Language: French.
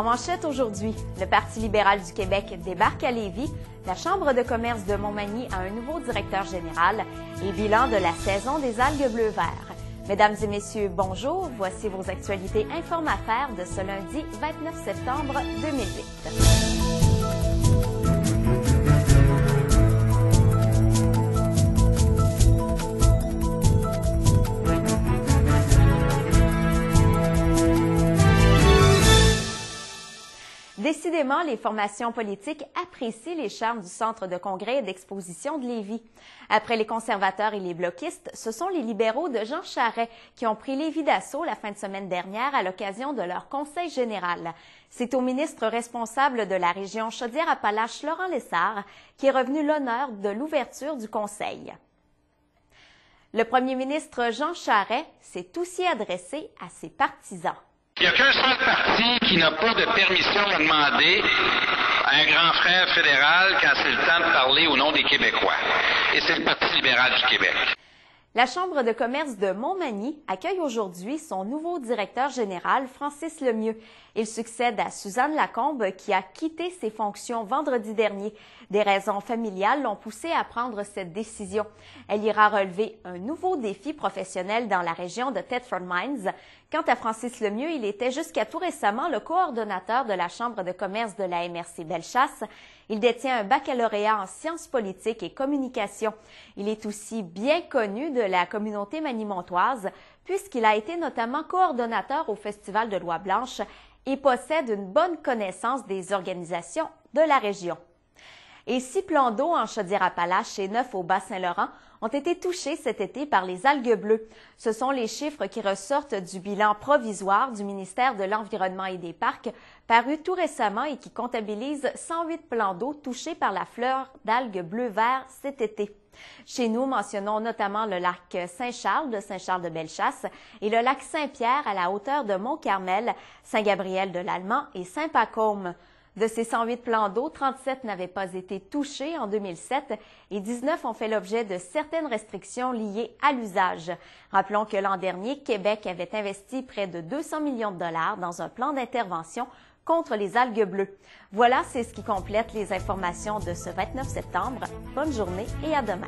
En manchette aujourd'hui, le Parti libéral du Québec débarque à Lévis, la Chambre de commerce de Montmagny a un nouveau directeur général et bilan de la saison des algues bleu-vert. Mesdames et messieurs, bonjour, voici vos actualités Informe-Affaires de ce lundi 29 septembre 2008. Décidément, les formations politiques apprécient les charmes du Centre de congrès et d'exposition de Lévis. Après les conservateurs et les bloquistes, ce sont les libéraux de Jean Charest qui ont pris Lévis d'assaut la fin de semaine dernière à l'occasion de leur conseil général. C'est au ministre responsable de la région Chaudière-Appalaches, Laurent Lessard, qui est revenu l'honneur de l'ouverture du conseil. Le premier ministre Jean Charest s'est aussi adressé à ses partisans. Il n'y a qu'un seul parti qui n'a pas de permission à demander à un grand frère fédéral quand c'est le temps de parler au nom des Québécois. Et c'est le Parti libéral du Québec. La Chambre de commerce de Montmagny accueille aujourd'hui son nouveau directeur général, Francis Lemieux. Il succède à Suzanne Lacombe qui a quitté ses fonctions vendredi dernier. Des raisons familiales l'ont poussée à prendre cette décision. Elle ira relever un nouveau défi professionnel dans la région de Thetford Mines. Quant à Francis Lemieux, il était jusqu'à tout récemment le coordonnateur de la Chambre de commerce de la MRC Bellechasse. Il détient un baccalauréat en sciences politiques et communication. Il est aussi bien connu de la communauté manimontoise puisqu'il a été notamment coordonnateur au Festival de Loi-Blanche et possède une bonne connaissance des organisations de la région. Et 6 plans d'eau en Chaudière-Appalaches et 9 au Bas-Saint-Laurent ont été touchés cet été par les algues bleues. Ce sont les chiffres qui ressortent du bilan provisoire du ministère de l'Environnement et des Parcs, paru tout récemment et qui comptabilise 108 plans d'eau touchés par la fleur d'algues bleu-vert cet été. Chez nous, mentionnons notamment le lac Saint-Charles de Saint-Charles-de-Bellechasse et le lac Saint-Pierre à la hauteur de Mont-Carmel, Saint-Gabriel-de-l'Allemand et Saint-Pacôme. De ces 108 plans d'eau, 37 n'avaient pas été touchés en 2007 et 19 ont fait l'objet de certaines restrictions liées à l'usage. Rappelons que l'an dernier, Québec avait investi près de 200 millions de dollars dans un plan d'intervention contre les algues bleues. Voilà, c'est ce qui complète les informations de ce 29 septembre. Bonne journée et à demain.